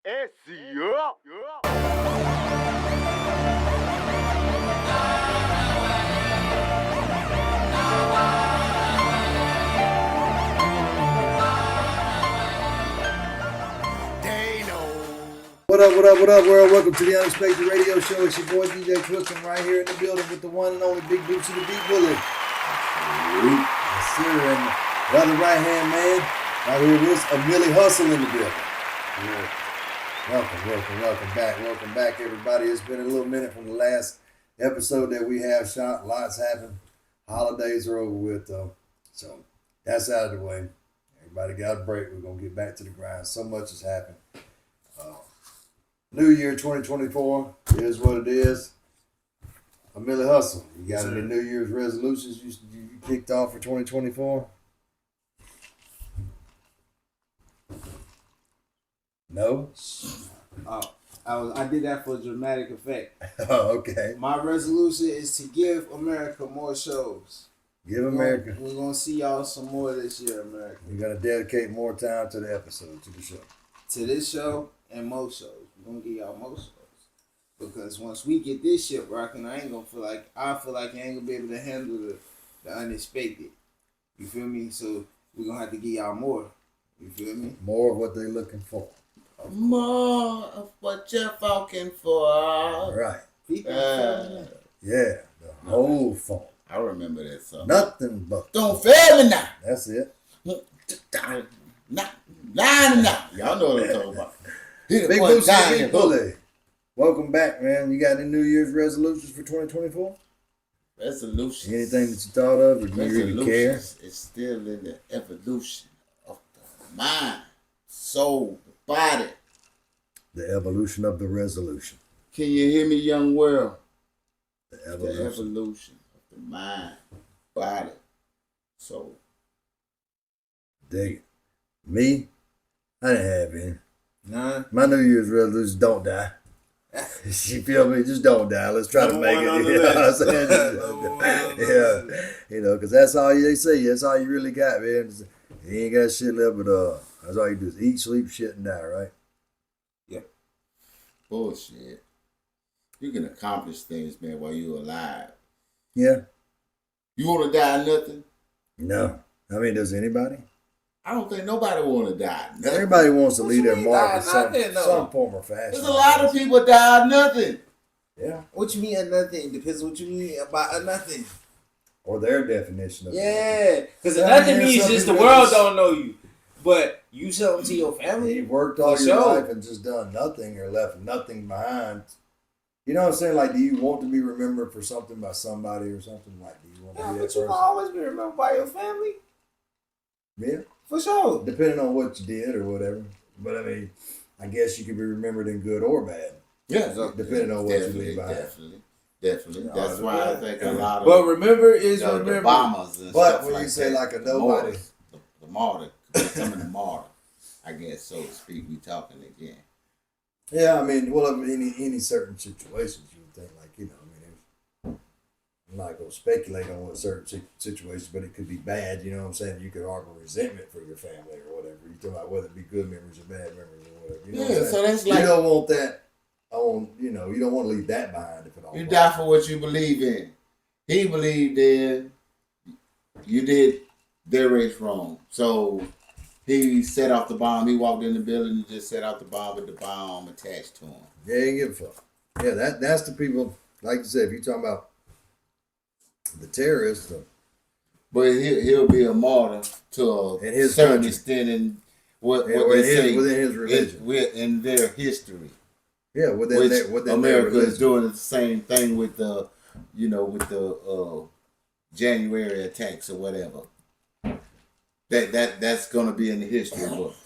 SEO. What up, world? Welcome to the Unexpected Radio Show. It's your boy DJ Twistin right here in the building with the one and only Big Boots of the Deep Bully. Yes, sir. And the other right-hand man right here with us, Millie Hustle in the building. Yeah. Welcome back, everybody. It's been a little minute from the last episode that we have shot. Lots happened. Holidays are over with, though. So that's out of the way. Everybody got a break. We're going to get back to the grind. So much has happened. New Year 2024 is what it is. Millie Hustle, you got any New Year's resolutions you kicked off for 2024? No? I did that for dramatic effect. Oh, okay. My resolution is to give America more shows. Give America. We're going to see y'all some more this year, America. You're going to dedicate more time to the episode, to the show. To this show and more shows. We're going to give y'all more shows. Because once we get this shit rocking, I feel like I ain't going to be able to handle the unexpected. You feel me? So we're going to have to give y'all more. You feel me? More of what they're looking for. More of what you're fucking for. Right. Yeah, the whole phone. I remember that song. Nothing but. Don't fail me now. That's it. Nah. Y'all know what I'm talking about. Big Boots and Big Bully. Welcome back, man. You got any New Year's resolutions for 2024? Resolutions. Anything that you thought of, or do you really care? It's still in the evolution of the mind, soul, body. The evolution of the resolution. Can you hear me, young world? The The evolution. evolution of the mind, body, soul. Dig it. Me? I didn't have any. Nah. My New Year's resolution, don't die. You feel me? Just don't die. Let's try to make it. You know what I'm saying? Yeah. You know, because that's all they say. That's all you really got, man. You ain't got shit left, but that's all you do is eat, sleep, shit, and die, right? Yeah. Bullshit. You can accomplish things, man, while you're alive. Yeah. You want to die nothing? No. I mean, does anybody? I don't think nobody want to die nothing. Everybody wants to What leave you their mean mark die in some nothing, though? form or fashion. There's a lot of people die nothing. Yeah. What you mean a nothing? Depends what you mean about a nothing. Or their definition of it. Yeah, because a Yeah, nothing man, means some just the people world just- don't know you. But you something to your family. You've worked all For your sure. life and just done nothing or left nothing behind. You know what I'm saying? Like, do you want to be remembered for something by somebody or something? Like, do you want to Yeah, be that but you person? can always be remembered by your family. Yeah. For sure. Depending on what you did or whatever. But I mean, I guess you could be remembered in good or bad. Yeah, Depending on what you leave behind. Definitely. Yeah, That's why I think a lot of But remember is the remember. bombers and But stuff when like you say that, like a the nobody. martyrs, the martyr, becoming a martyr, I guess, so to speak, we talking again. Yeah, I mean, well, in any certain situations, you would think, like, you know, I mean, I'm not going to speculate on what certain situations, but it could be bad, you know what I'm saying? You could harbor resentment for your family or whatever. You're talking about whether it be good memories or bad memories or whatever. You know what I'm Yeah, saying? so that's like you don't want that on, you know, you don't want to leave that behind if it all you die for what you believe in. He believed in, you did their race wrong. So he set off the bomb. He walked in the building and just set off the bomb with the bomb attached to him. Yeah, you give a fuck. Yeah, that's the people, like you said, if you're talking about the terrorists, But he'll be a martyr to a In his certain country. extent in what or they say within his religion. in their history. Yeah, within Which their America religion. is doing the same thing with the, January attacks or whatever. That's gonna be in the history books.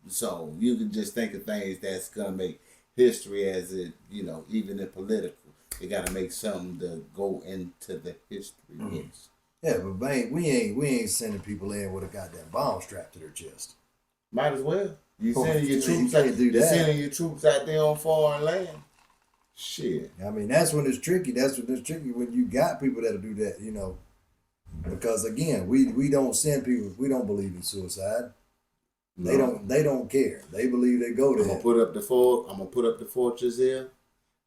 So you can just think of things that's gonna make history as it, even in political, they gotta make something to go into the history books. Yeah, but we ain't sending people in with a goddamn bomb strapped to their chest. Might as well. You Oh, sending your you troops can't out, do you're that. sending your troops out there on foreign land. Shit. I mean, that's when it's tricky. That's when it's tricky when you got people that'll do that, you know. Because again, we don't send people. We don't believe in suicide. They don't care. They believe they go there. I'm gonna put up the fortress here.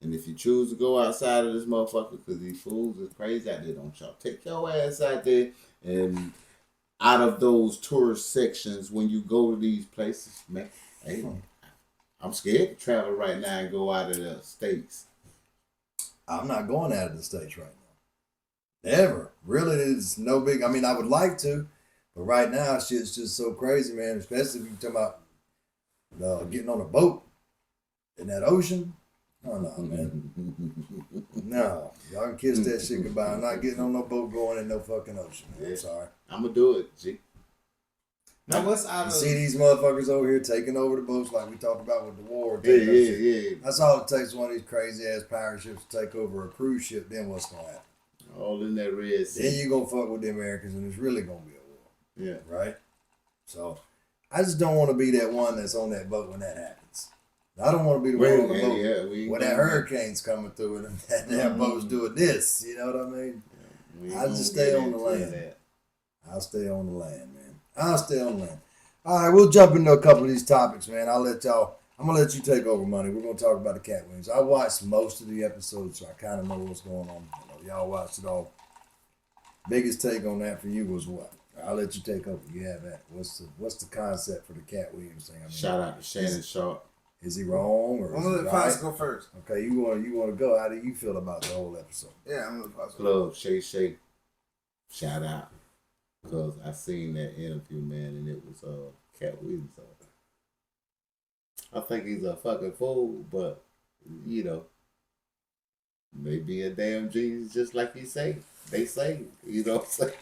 And if you choose to go outside of this motherfucker, because these fools is crazy out there, don't y'all take your ass out there. And out of those tourist sections, when you go to these places, man, hey, I'm scared to travel right now and go out of the states. I'm not going out of the states right now. Never. Really, it's no big. I mean, I would like to, but right now, shit's just so crazy, man. Especially if you're talking about getting on a boat in that ocean. Oh, no, man. No. Y'all can kiss that shit goodbye. I'm not getting on no boat going in no fucking ocean. Man. I'm sorry. I'm going to do it, G. Now, what's out You of... see these motherfuckers over here taking over the boats like we talked about with the war. Yeah. That's all it takes, one of these crazy-ass pirate ships to take over a cruise ship. Then what's going to happen? All in that Red Sea. Then you're going to fuck with the Americans, and it's really going to be a war. Yeah. Right? So, I just don't want to be that one that's on that boat when that happens. I don't want to be the one on the boat when that hurricane's coming through and that damn boat's doing this. You know what I mean? I just stay on the land. I'll stay on the land, man. I'll stay on the land. All right, we'll jump into a couple of these topics, man. I'm going to let you take over, Money. We're going to talk about the Katt Williams. I watched most of the episodes, so I kind of know what's going on. Y'all watched it all. Biggest take on that for you was what? I'll let you take over. You have that. What's the concept for the Katt Williams thing? I mean, shout out to Shannon Sharp. Is he wrong or? I'm gonna let Fox go first. Okay, you want to go? How do you feel about the whole episode? Yeah, I'm gonna let Fox go. Club Shay. Shout out, because I seen that interview, man, and it was Katt Williams. I think he's a fucking fool, but you know, maybe a damn genius, just like they say. You know what I'm saying?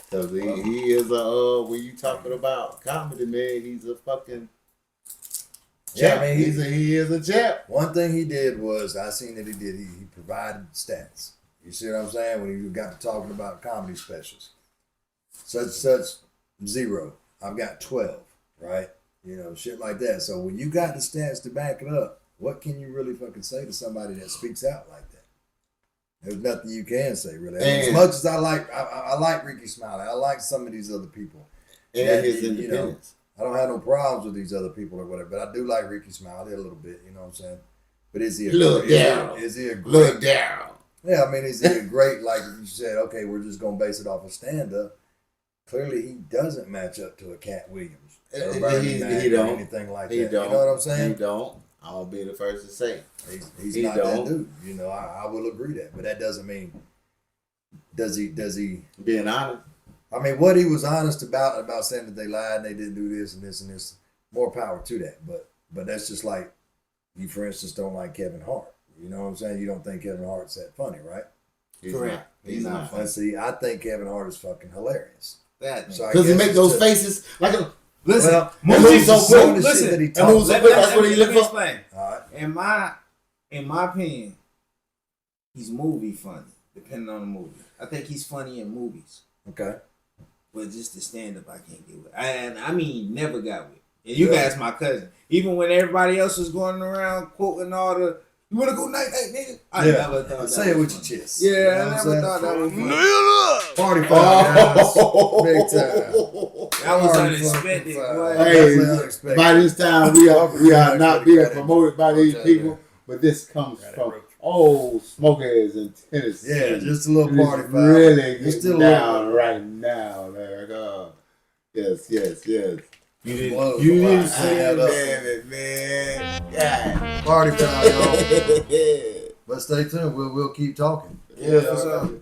Because he is when you talking about comedy, man, he's a fucking. Yeah, I mean, he is a champ. One thing he did was, I seen that he did, he provided stats. You see what I'm saying? When he got to talking about comedy specials. Such 0. I've got 12, right? You know, shit like that. So when you got the stats to back it up, what can you really fucking say to somebody that speaks out like that? There's nothing you can say, really. As much as I like Ricky Smiley, I like some of these other people. And his independence. I don't have no problems with these other people or whatever, but I do like Ricky Smiley a little bit, you know what I'm saying? But is he a great? Yeah, I mean, is he a great, like you said, okay, we're just going to base it off of stand-up. Clearly, he doesn't match up to a Katt Williams. He don't. Or anything like that. You know what I'm saying? He don't. I'll be the first to say. He's not that dude. You know, I will agree that. But that doesn't mean, does he? Being honest. I mean, what he was honest about saying that they lied and they didn't do this and this and this, more power to that. But that's just like, you, for instance, don't like Kevin Hart. You know what I'm saying? You don't think Kevin Hart's that funny, right? Correct. He's not funny. See, I think Kevin Hart is fucking hilarious. Because he make those faces like a... Listen, well, movies so quick. Listen, Let me explain. Right. In my opinion, he's movie funny, depending on the movie. I think he's funny in movies. Okay. But just the stand up, I can't get with. I mean, never got with. And you guys, my cousin. Even when everybody else was going around quoting all the, you want to go night night, nigga? I never thought that. Say it with your chest. Yeah, you know I never thought that was funny. Party foul, big time. That was unexpected. Hey, by this time we are not being promoted by these people, but this comes from old smokers in Tennessee. Yeah, just a little party foul. Really getting down right now, man. Yes. You didn't say that, man. Yeah. Party foul, y'all. But stay tuned. We'll keep talking. Yeah, for sure.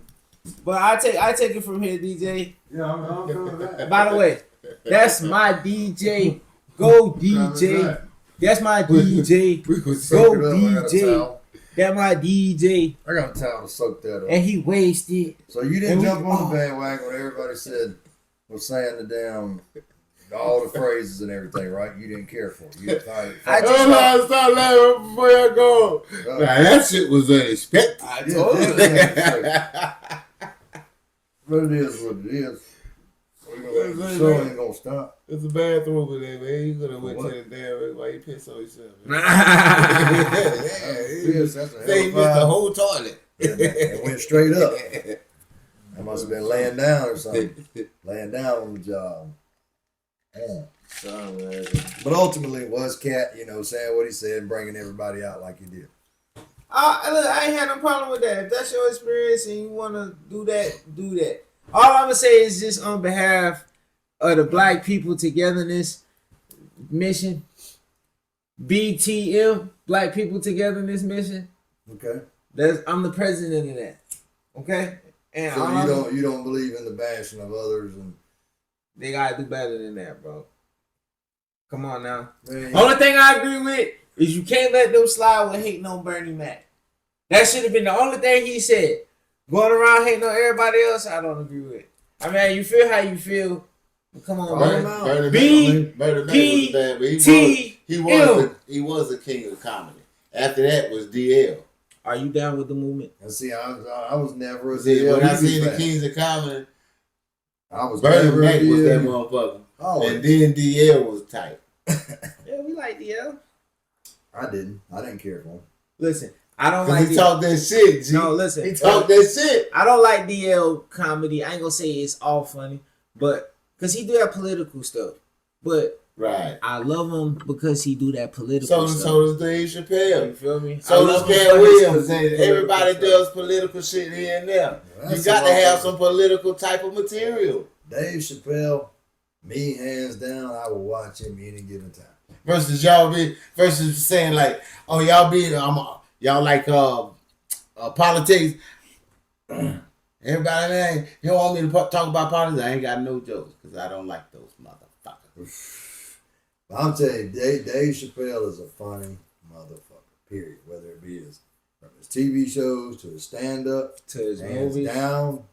But I take it from here, DJ. Yeah, I'm doing that. By the way, that's my DJ. Go DJ. That's my DJ. Go DJ. That's my DJ. I got a towel to soak that up. And he wasted. So you didn't jump on the bandwagon when everybody was saying the damn all the phrases and everything, right? You didn't care for it. You didn't find it. Stop laughing before I go. Now, that shit was unexpected. I told you. But it is what it is. The show ain't gonna stop. It's a bathroom in there, man. You could have went to the damn. Why you piss on yourself? They missed the whole toilet. It went straight up. I must have been laying down or something. Laying down on the job. Yeah. But ultimately, it was Katt, saying what he said and bringing everybody out like he did. Look, I ain't had no problem with that. If that's your experience and you want to do that, do that. All I'm going to say is just on behalf of the Black People Togetherness Mission, BTM, Black People Togetherness Mission. Okay. I'm the president of that. Okay? And so you don't believe in the bashing of others, and they gotta do better than that, bro. Come on now. Man, Only thing I agree with is you can't let them slide with hating on Bernie Mac. That should have been the only thing he said. Going around hating on everybody else, I don't agree with. I mean, you feel how you feel. Come on, man. Bernie Mac was bad, but he was the king of comedy. After that was DL. Are you down with the movement? And see, I was never a DL. When I seen the kings of comedy, I was Bernie Mac was that motherfucker. Oh, and then DL was tight. Yeah, we like DL. I didn't care for him. Listen, I don't like. He talked that shit. G. No, listen. He talked that shit. I don't like DL comedy. I ain't gonna say it's all funny, but because he do that political stuff. But right, I love him because he do that political stuff. So does Dave Chappelle. You feel me? So does Katt Williams. Everybody does political shit here and there. You got to have some political type of material. Dave Chappelle, me hands down, I will watch him any given time. Versus saying like, oh y'all like politics. Everybody, man, you don't want me to talk about politics? I ain't got no jokes because I don't like those motherfuckers. I'm telling you, Dave Chappelle is a funny motherfucker. Period. Whether it be from his TV shows to his stand-up to his hands movies. Down,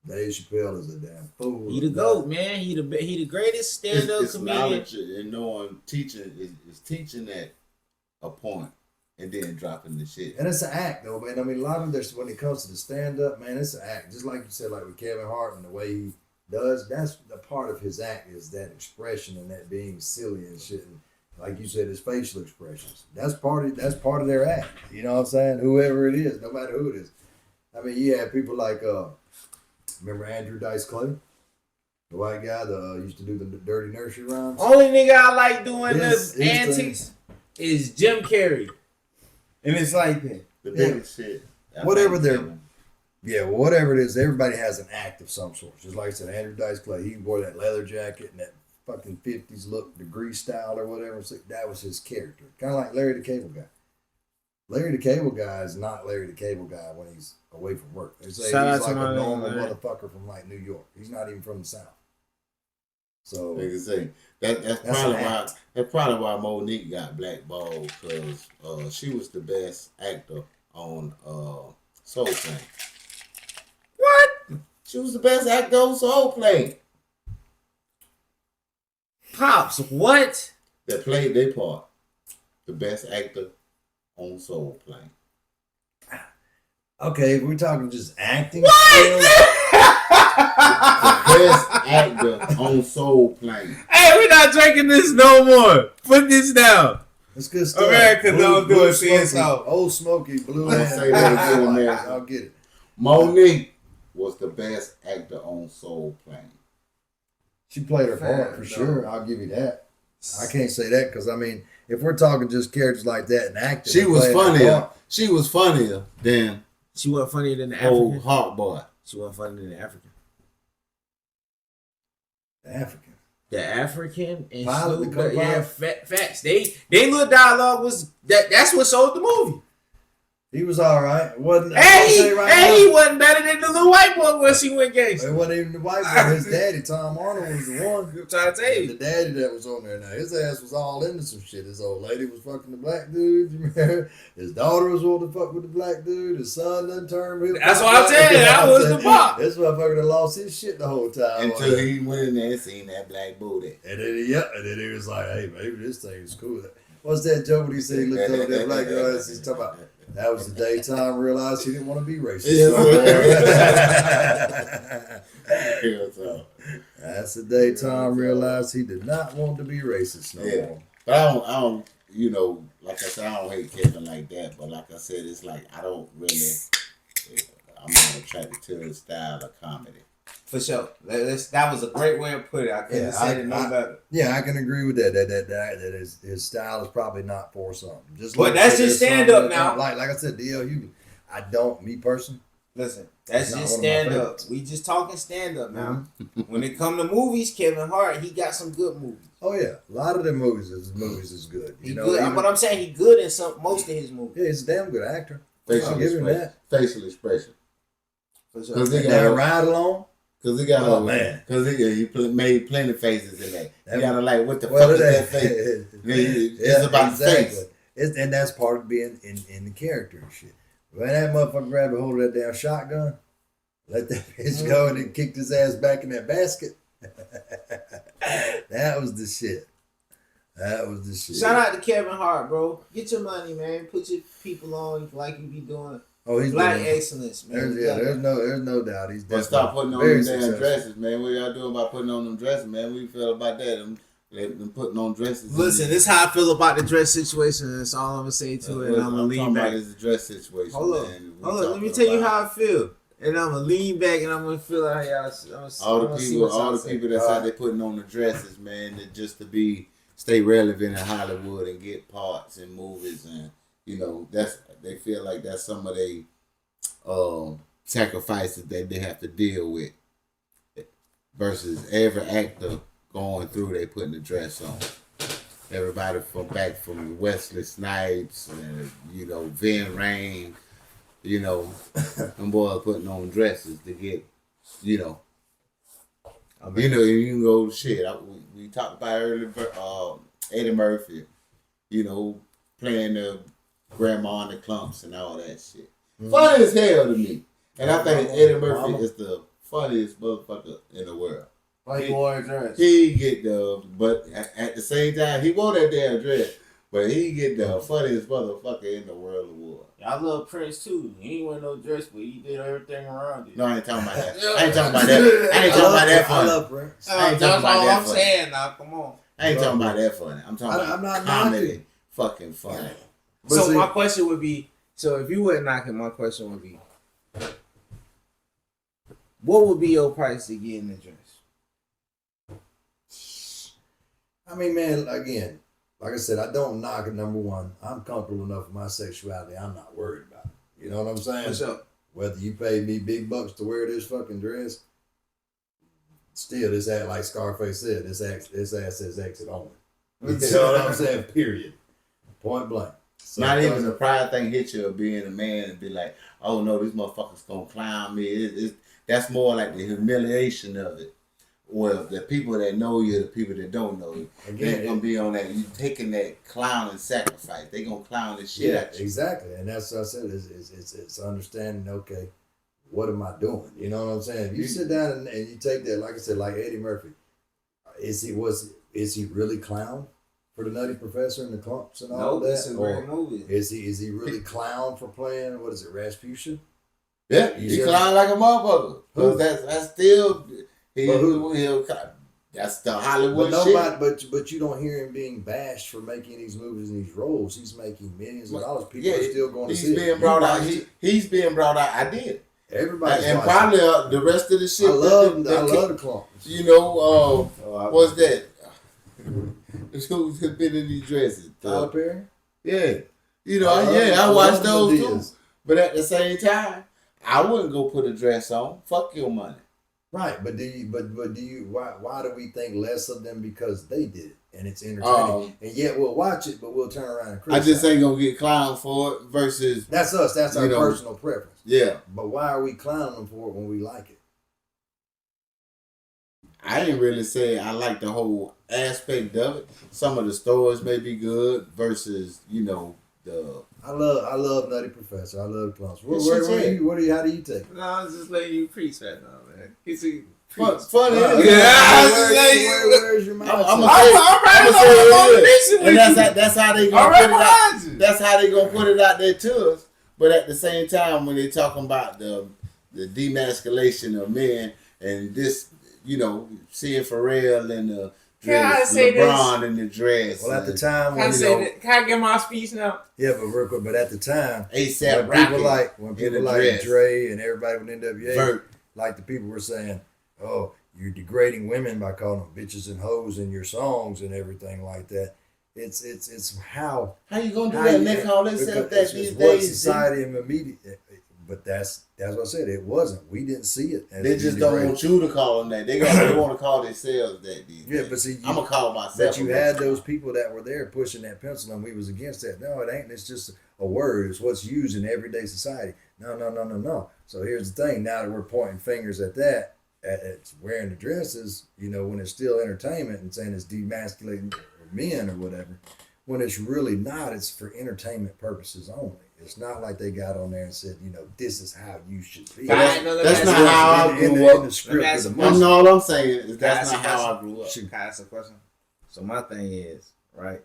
Dave Chappelle is a damn fool. He the GOAT, man. He the greatest stand-up comedian. Knowledge and knowing teaching is teaching at a point and then dropping the shit. And it's an act, though, man. I mean, a lot of this, when it comes to the stand-up, man, it's an act. Just like you said, like with Kevin Hart and the way he does, that's the part of his act is that expression and that being silly and shit. And like you said, his facial expressions. That's part of their act. You know what I'm saying? Whoever it is, no matter who it is. I mean, you have people like, remember Andrew Dice Clay? The white guy that used to do the dirty nursery rhymes? Only nigga I like doing the antics is Jim Carrey. And it's like that. The biggest shit. Whatever it is, everybody has an act of some sort. Just like I said, Andrew Dice Clay, he wore that leather jacket and that fucking 50s look, the grease style or whatever. So that was his character. Kind of like Larry the Cable Guy. Larry the Cable Guy is not Larry the Cable Guy when he's away from work. They say he's like a normal motherfucker from like New York. He's not even from the South. So like I say, that's probably why Monique got blackballed because she was the best actor on Soul Plane. What? She was the best actor on Soul Plane. Pops, what? That played their part. The best actor on Soul Plane. Okay, if we're talking just acting skills. The best actor on Soul Plane. Hey, we're not drinking this no more. Put this down. That's good stuff. America don't do it. See us out. Old Smoky, Blue. Say that again, man. I'll get it. Monique was the best actor on Soul Plane. She played her part for sure. I'll give you that. I can't say that because I mean, if we're talking just characters like that and acting, she was funnier. She was funnier than. She wasn't funnier than the African. Old Hot Boy. She wasn't funnier than the African. The African. The African and Snoop. Yeah, facts. They little dialogue was that's what sold the movie. He was all right. He wasn't better than the little white boy once he went gangster. It wasn't even the white boy. His daddy, Tom Arnold, was the one. I'm trying to tell you. The daddy that was on there now. His ass was all into some shit. His old lady was fucking the black dude. You remember? His daughter was wanting to fuck with the black dude. His son done turned real. That's what I'm telling you. That was the pop. This motherfucker done lost his shit the whole time. Until he went in there and seen that black booty. And then he was like, hey, maybe this thing is cool. What's that joke when he said he looked over that black girl and he's talking about that was the day Tom realized he didn't want to be racist. That's the day Tom realized he did not want to be racist no more. But I don't, like I said, I don't hate Kevin like that. But like I said, it's like I'm not attracted to his style of comedy. For sure. That was a great way to put it. I couldn't have said it no better. Yeah, I can agree with that. That his style is probably not for something. Just But that's just stand up now. Like I said, DL, I don't, me personally. Listen, that's just stand up. We just talking stand up now. When it come to movies, Kevin Hart, he got some good movies. Oh yeah, a lot of the movies is good. He good. But I'm saying he good in most of his movies. Yeah, he's a damn good actor. Facial expression. For sure. Because he got a ride along. Because he got man. Because he made plenty of faces in that. You gotta like, what the fuck is that face? It's about face. And that's part of being in the character and shit. When that motherfucker grabbed a hold of that damn shotgun, let that bitch go and then kicked his ass back in that basket. That was the shit. Shout out to Kevin Hart, bro. Get your money, man. Put your people on like you be doing. Oh, he's Black excellence, man. There's no doubt. He's but stop putting on them damn dresses, man. What y'all doing about putting on them dresses, man? What you feel about that? Them putting on dresses. Listen, this is how I feel about the dress situation. That's all I'm gonna say to it. And I'm gonna lean back. It's the dress situation. Hold on. Let me tell you how I feel. And I'm gonna lean back and I'm gonna feel like y'all. All the people that's out there putting on the dresses, man, that just to stay relevant in Hollywood and get parts in movies, and they feel like that's some of they sacrifices that they have to deal with. Versus every actor going through, they putting the dress on. Everybody from Wesley Snipes and Vin Rain, them boys putting on dresses to get, you can go shit. We talked about earlier, Eddie Murphy, playing the grandma and the clumps and all that shit. Funny as hell to me, and I think Eddie Murphy is the funniest motherfucker in the world. He wore a dress. He get but at the same time, he wore that damn dress. But he get the funniest motherfucker in the world award. I love Prince too. He ain't wear no dress, but he did everything around it. No, I ain't talking about that. I ain't talking about that funny. I love Prince. I ain't talking about that funny. Saying now. Come on. I ain't talking about that funny. I'm talking about comedy. Fucking funny. So my question would be, if you wouldn't knock it, my question would be, what would be your price to get in the dress? I mean, man, again, like I said, I don't knock it. Number one, I'm comfortable enough with my sexuality. I'm not worried about it. You know what I'm saying? What's up? Whether you pay me big bucks to wear this fucking dress, still, this ass, like Scarface said, this ass says exit only. You know what I'm saying? Period. Point blank. So not even the pride thing hit you of being a man and be like, oh no, these motherfuckers gonna clown me. That's more like the humiliation of it. Well, the people that know you, the people that don't know you, they're gonna be on that. You taking that clown and sacrifice. They gonna clown the shit out you. Exactly, and that's what I said. It's understanding. Okay, what am I doing? You know what I'm saying? If you sit down and you take that, like I said, like Eddie Murphy, is he really clown for the Nutty Professor and the clumps and all that? It's a great movie. Is he really clown for playing Rasputin? Yeah, he clown like a motherfucker. Because that's still. That's the Hollywood shit. But you don't hear him being bashed for making these movies and these roles. He's making millions of dollars. People are still going to see it. He's being brought out. I did. Everybody and probably the rest of the shit. I love the clumps. What's that? Who's been in these dresses? Tyler Perry. Yeah, I watched those too. But at the same time, I wouldn't go put a dress on. Fuck your money. Right, but do you? Why do we think less of them because they did it and it's entertaining, and yet we'll watch it, but we'll turn around and criticize. I just ain't gonna get clowned for it. Versus that's us. That's our personal preference. Yeah, but why are we clowning them for it when we like it? I ain't really say I like the whole aspect of it. Some of the stories may be good versus the. I love Nutty Professor. I love the clumps. How do you take it? No, I was just letting you preach right now, man. He's a funny. Where's your mind? I'm gonna say and that's how they gonna put it out. That's how they gonna put it out there to us. But at the same time, when they talking about the demasculation of men and this, seeing Pharrell and the dress, LeBron in the dress. Well, at the time, can I get my speech now? Yeah, but real quick. But at the time, ASAP when people like Dre and everybody with NWA, like the people were saying, oh, you're degrading women by calling them bitches and hoes in your songs and everything like that. It's how you gonna do how that? you- And they call themselves that it's these what days. society and the media. But that's what I said. It wasn't. We didn't see it. As They just being don't degrading. want you to call them that. They want to call themselves that. These Yeah, days. but see, I'm gonna call myself. but you had those people that were there pushing that pencil, and we was against that. No, it ain't. It's just a word. It's what's used in everyday society. No. So here's the thing. Now that we're pointing fingers at that, at wearing the dresses, when it's still entertainment and saying it's demasculating men or whatever, when it's really not. It's for entertainment purposes only. It's not like they got on there and said, this is how you should be. That's not how I grew up. In the script of the I'm movie. all I'm saying is that's Can I not ask a how I grew up. Shoot. Can I ask a question? So my thing is, right?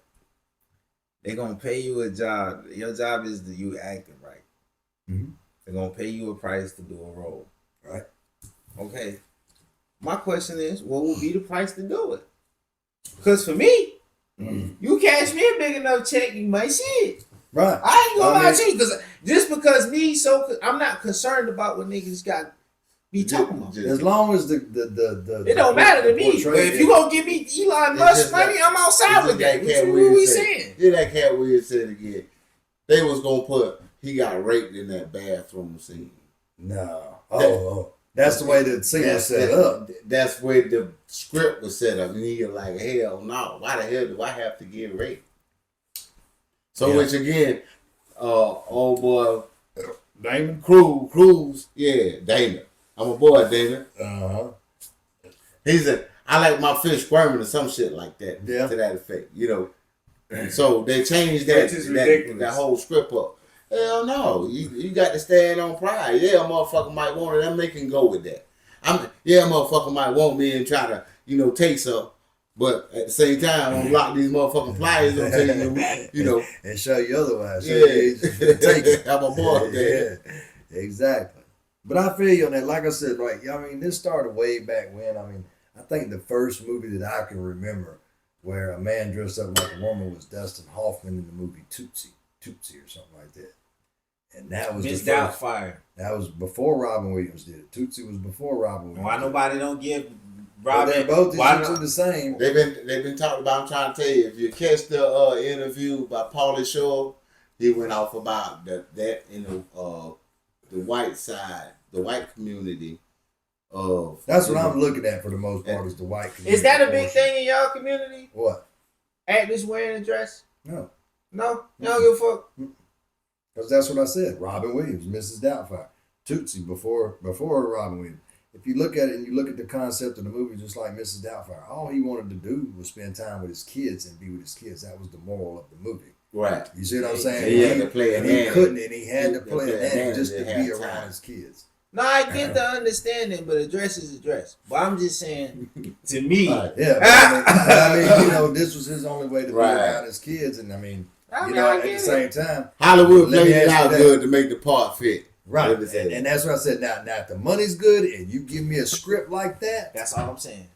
They're gonna pay you a job. Your job is that you acting right. Mhm. They're gonna pay you a price to do a role. Right. Okay. My question is, what would be the price to do it? Because for me, you cash me a big enough check, you might see it. Right. I ain't gonna lie to you, because just because me, I'm not concerned about what niggas got be talking about. As long as the It don't matter to me. But portray- if you gonna give me Elon Musk money, I'm outside with that. What we saying? Yeah, that Cat Williams said again. They was gonna put he got raped in that bathroom scene. No. That's the way the scene was set up. That's where the script was set up, and he was like, "Hell no! Why the hell do I have to get raped?" So, Yeah. which again, old boy Damon. Cruz, yeah, Dana. I'm a boy, Dana. He said, "I like my fish squirming" or some shit like that. Yeah. To that effect, So they changed that whole script up. Hell no, you got to stand on pride. Yeah, a motherfucker might want it. They can go with that. A motherfucker might want me and try to, take some. But at the same time, I'm lock these motherfucking pliers and tell you, and show you otherwise. So yeah, you just take it. I'm a boy. Yeah, exactly. But I feel you on that. Like I said, this started way back when. I think the first movie that I can remember where a man dressed up like a woman was Dustin Hoffman in the movie Tootsie or something like that. And that was Miss the first. Doubtfire. That was before Robin Williams did it. Tootsie was before Robin Williams. Why nobody don't give Well, Robin? they're both why essentially the same. They've been talking about. I'm trying to tell you, if you catch the interview by Pauly Shore, he went off about that in the white side, the white community of. That's what I'm looking at for the most part is the white community. Is that a big portion. thing in y'all community? What? Actors wearing a dress? No. No, you don't give a fuck. Because that's what I said. Robin Williams, Mrs. Doubtfire, Tootsie before Robin Williams. If you look at it and you look at the concept of the movie, just like Mrs. Doubtfire, all he wanted to do was spend time with his kids and be with his kids. That was the moral of the movie. Right. You see what I'm saying? He had to play and an he hand. couldn't, and he had to play He an had hand just to to have be around time. his kids. No, I get the understanding, but a dress is a dress. But I'm just saying, to me, Right. Yeah, but this was his only way to be Right. around his kids, and I at get the it. same time, Hollywood Let me played it ask you out that. good to make the part fit. right? Let me say that. And that's what I said. Now, if the money's good, and you give me a script like that, that's all I'm saying.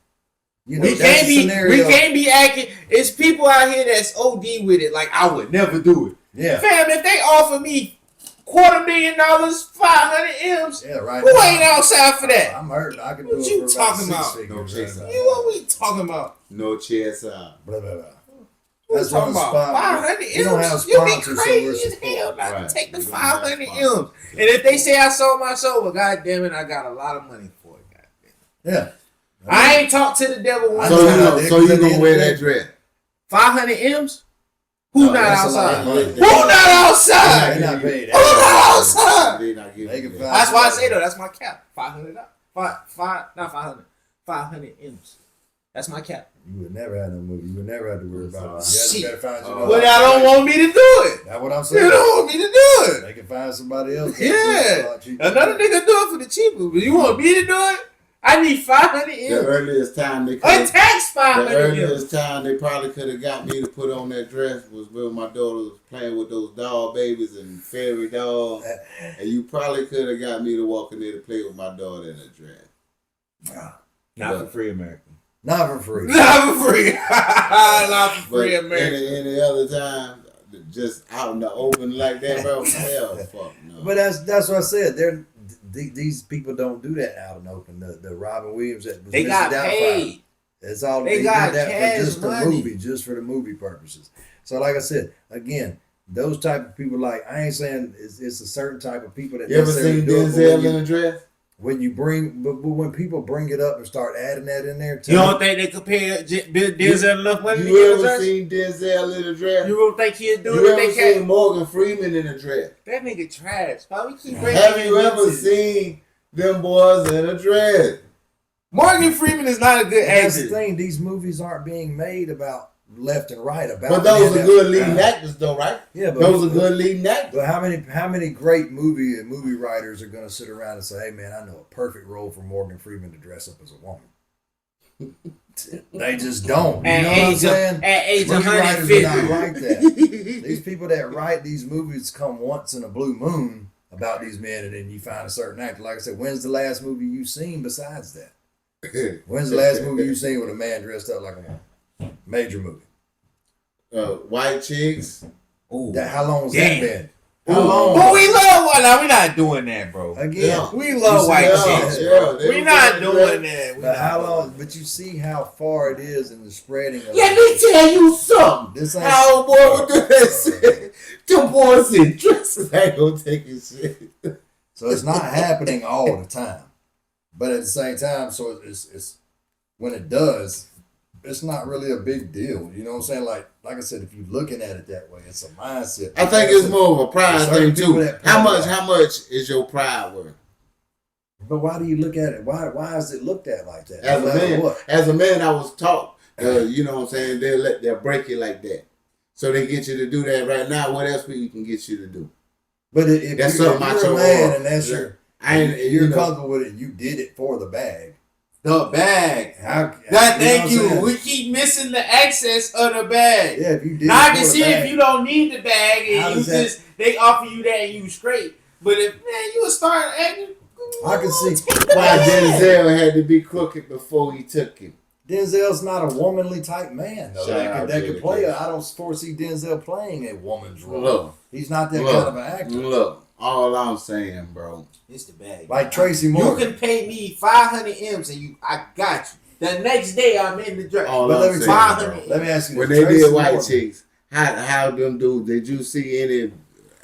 you know, We that's can't a be scenario. acting. It's people out here that's OD with it. Like I would never do it. Yeah, Fam, if they offer me $250,000, 500 M's, yeah, right. who ain't outside for that? I'm hurt. I can What do it you for about talking six about? figures. No chase right? out. You what we talking about? No chance out. Blah, blah, blah. What That's we talking what about? I'm 500 We don't have M's? You be sponsors, so we're crazy as supporting. hell not Right. to take the We don't have 500 sponsors. M's. And if they say I sold my soul, well, God damn it, I got a lot of money for it. God damn it. Yeah. I ain't talked to the devil one I So know time. how you they- gonna wear that dress? 500 M's? Who No, not that's a lot outside? of money. Who not outside? They're not paid. Who not outside? They not giving They you can that. find- That's why I say though, that's my cap. $500. Not 500. 500 M's. That's my cap. You would never have no movie. You would never have to worry about it. Shit. You better find you Oh. know, But y'all don't want me to do it. That's what I'm You saying. don't want me to do it. They can find somebody else. Yeah. Another nigga do it for the cheaper. But you want me to do it? I need 500 The M's. earliest time they could. Untaxed The 500 M's. earliest time they probably could have got me to put on that dress was when my daughter was playing with those doll babies and fairy dolls. And you probably could have got me to walk in there to play with my daughter in a dress. Not for free, American. Not for free. Not for free. Not for But free, American. any other time, just out in the open like that, bro, hell, fuck no. But that's what I said. these people don't do that out in open. The Robin Williams that was They got Mr. Doubtfire, paid. That's all They did got that cash for just the money. movie, just for the movie purposes. So, like I said, again, those type of people, like I ain't saying it's a certain type of people that You ever necessarily seen do it, but Denzel in a dress? when you bring, but when people bring it up and start adding that in there, too, You don't think they could pay Denzel enough money to You get a ever dress? seen Denzel in a dress? You don't think he'd do You it if ever they seen can't? Morgan Freeman in a dress? That nigga trash. Why we keep bringing Have him you ever into- seen them boys in a dress? Morgan Freeman is not a good that's the actor. thing. These movies aren't being made about left and right. About But those men are that- good leading actors, though, right? Yeah, but Those are good leading actors. But how many great movie writers are going to sit around and say, "Hey, man, I know a perfect role for Morgan Freeman to dress up as a woman." They just don't. You know what I'm saying? At age Movie writers are not 150. like that. These people that write these movies come once in a blue moon about these men, and then you find a certain actor. Like I said, when's the last movie you've seen besides that? When's the last movie you've seen with a man dressed up like a woman? Major movie. White chicks. Ooh. How long has Damn. that been? Ooh. How long? But we love one. Now, we're not doing that, bro. Again, Yeah. We love white Yeah, chicks. yeah, they We're was not in doing that. that. We but not how doing long? But you see how far it is in the spreading of Let me tell you something. This ain't How old boy would do that shit? Them boys in dresses ain't gonna take his shit. so it's not happening all the time, but at the same time, so it's when it does, it's not really a big deal. You know what I'm saying? Like I said, if you're looking at it that way, it's a mindset. I think it's more of a pride Certain thing people too. that How pride. much is your pride worth? But why do you look at it? Why is it looked at like that? As No a matter man, what. as a man, I was taught. You know what I'm saying? They'll break you like that. So they get you to do that right now. What else we can get you to do? But if That's you're, something if out you're a your man world. and that's Yeah. your, I ain't. you're You know, comfortable with it, you did it for the bag. The bag. How, God, you know thank what you. I'm saying? We keep missing the access of the bag. Yeah, if you did Now I it can for the see bag. if you don't need the bag How and you does that- just they offer you that and you straight. But if man, you would start acting. I can see why Denzel had to be crooked before he took him. Denzel's not a womanly type man though. Shout out That to could the play. kid. I don't foresee Denzel playing a woman's role. Look, He's not that look, kind of an actor. look. All I'm saying, bro. It's the bag. Like Tracy You Morgan. can pay me 500 M's and I got you. The next day I'm in the dress. All But I'm let me saying, tell you, bro. let me ask you When this. they Tracy did White Morgan, Chicks, how them do? Did you see any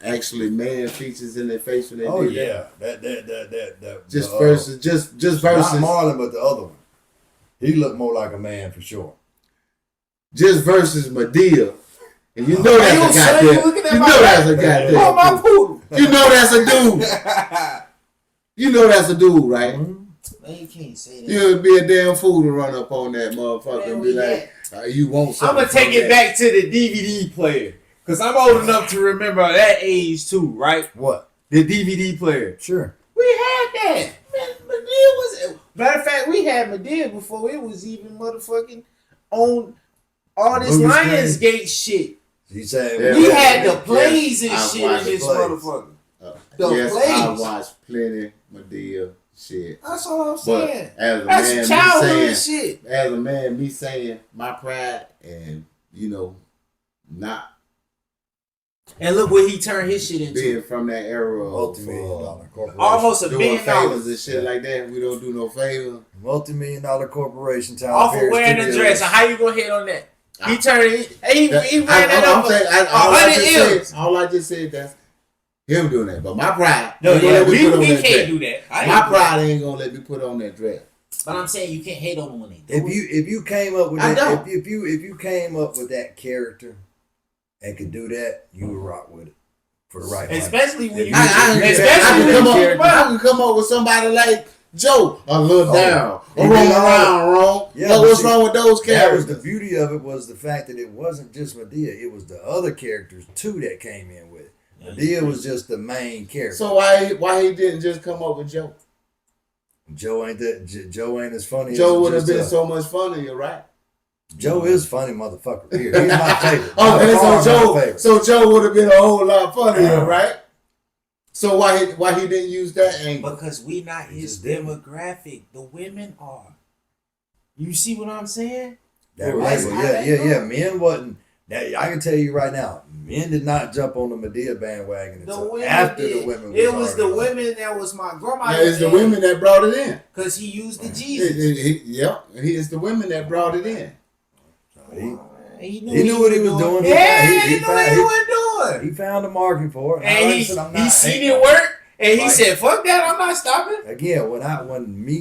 actually man features in their face when they Oh did yeah, that Just the, versus, just not versus, Marlon, but the other one. He looked more like a man for sure. just versus Medea. And you know Are that's you a son? You goddamn. looking at You my know that's a back? Oh, goddamn. my poodle. You know that's a dude. You know that's a dude, right? Mhm. Man, you can't say that. You would be a damn fool to run up on that motherfucker Man, and be we like, you want I'm something. gonna take from it that. back to the DVD player. Cause I'm old enough to remember that age too, right? What? The DVD player. Sure. We had that. Man, Medea was. Matter of fact, we had Medea before it was even motherfucking on all this Movie Lionsgate shit. You say Yeah. We had the plays Yes, and I've shit in watched this plays. motherfucker. The Yes, plays. I watched plenty Medea shit. That's all I'm But saying. as a That's man, me childhood saying, shit. as a man, me saying my pride and not And look what he turned his shit into. being from that era of multi-million-dollar corporation. Almost $1 doing billion. favors and shit like that. We don't do no favors. Multi-million-dollar corporation. Tyler Off of Perry wearing the Studios. dress. And how you gonna hit on that? He turned it. He ran that I'm up. saying, all I just said that's him doing that. But my pride, No, ain't gonna yeah, let me we put on can't that dress. do that. My pride ain't gonna let me put on that dress. But I'm saying you can't hate on them when they do If it. you came up with I that, don't. if you came up with that character and could do that, you would rock with it for the right money. Especially when you, I especially can when come you, up- I can come up with somebody like Joe, a little Oh, down, he or did roam all around wrong. Yeah, But but what's see, wrong with those That was characters? the beauty of it, was the fact that it wasn't just Medea; it was the other characters too that came in with it. Medea was just the main character. So why he didn't just come up with Joe? Joe ain't that. Joe ain't as funny. Joe as would have just, been so much funnier, right? Joe is funny, motherfucker. Period. He's my favorite. Okay, By far so my favorite. Joe would have been a whole lot funnier, right? So why he didn't use that angle? because we not He his just didn't. demographic. The women are. You see what I'm saying? That That's label, how yeah, that yeah, yeah. go. Men wasn't. Now, I can tell you right now, men did not jump on the Medea bandwagon The until women after did. the women. It was the already- women that was my grandma. Yeah, it's the women that brought it in. Because he used the Jesus. It's the women that brought it in. He knew what he was doing. Yeah, he knew what he was doing. He found a market for it. And Like I he said, I'm not seen hating it on work. And he Right. said, fuck that, I'm not stopping. Again,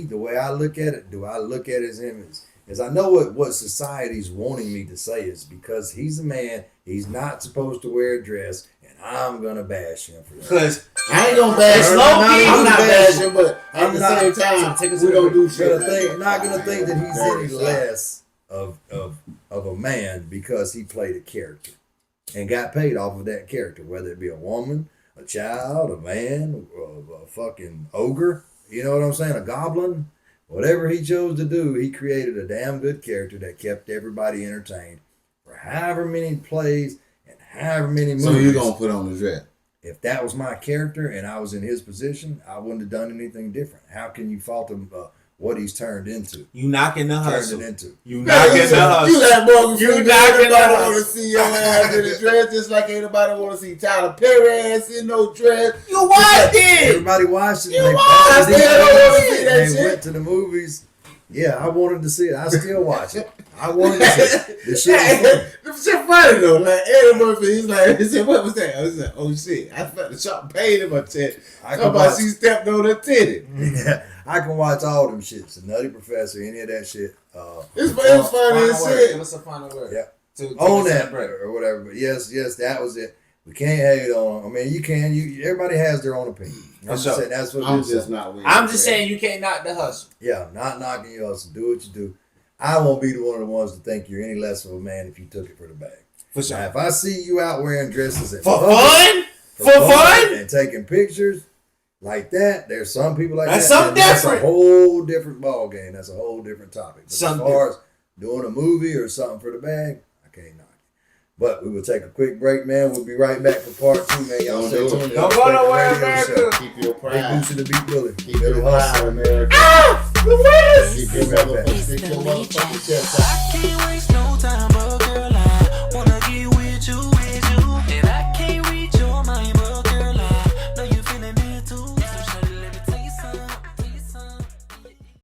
the way I look at it, do I look at his image? Is I know what society's wanting me to say is because he's a man, he's not supposed to wear a dress, and I'm gonna bash him for that. Because I ain't gonna bash him. I'm not bashing, but at I'm the not- same time, Take us we to don't the- do shit. Not gonna think that he's Very any sorry. less of a man because he played a character and got paid off of that character, whether it be a woman, a child, a man, a fucking ogre. You know what I'm saying? A goblin. Whatever he chose to do, he created a damn good character that kept everybody entertained for however many plays and however many movies. So you gonna put on the dress? If that was my character and I was in his position, I wouldn't have done anything different. How can you fault him what he's turned into? you knocking the Turned hustle. it into. You knocking the You hustle. like Morgan You Freeman. knocking Everybody the want to hustle. see your ass in a dress, just like ain't nobody want to see Tyler Perry ass in no dress. You watched it. Everybody watched it. You They watched bought the it. I don't wanna see DVDs, that They shit. went to the movies. Yeah, I wanted to see it. I still watch it. I wanted to see it. The shit was funny. This shit funny though. Like Eddie Murphy, he's like, he said, "What was that?" I was like, "Oh shit!" I felt the sharp pain in my chest. I Talking can about watch- she stepped on her titty. Yeah, I can watch all them shits. The Nutty Professor, any of that shit. It was funny as Final word. Give shit. us a final word. Yeah. To On us that break. or whatever. But yes, that was it. We can't hate on. I mean, you can. Everybody has their own opinion. I'm For just sure. saying that's what I'm it is. just not with I'm it. just saying you can't knock the hustle. Yeah, not knocking you else. Do what you do. I won't be the one of the ones to think you're any less of a man if you took it for the bag. For sure. Now, if I see you out wearing dresses and For fun? For fun? and taking pictures like that, there's some people like That's that. something and that's different. a whole different ball game. That's a whole different topic. But Something as far as doing a movie or something for the bag, I can't knock it. But we will take a quick break, man. We'll be right back for part 2, man. Y'all stay Don't do it. tuned. Don't Y'all go stay nowhere, tuned. Radio Show. America. Keep your Big pride. Boots to the beat Billy. Keep Billy your Hustle. pride, America. Ah! The winners! Keep your motherfucking chest up. I can't waste no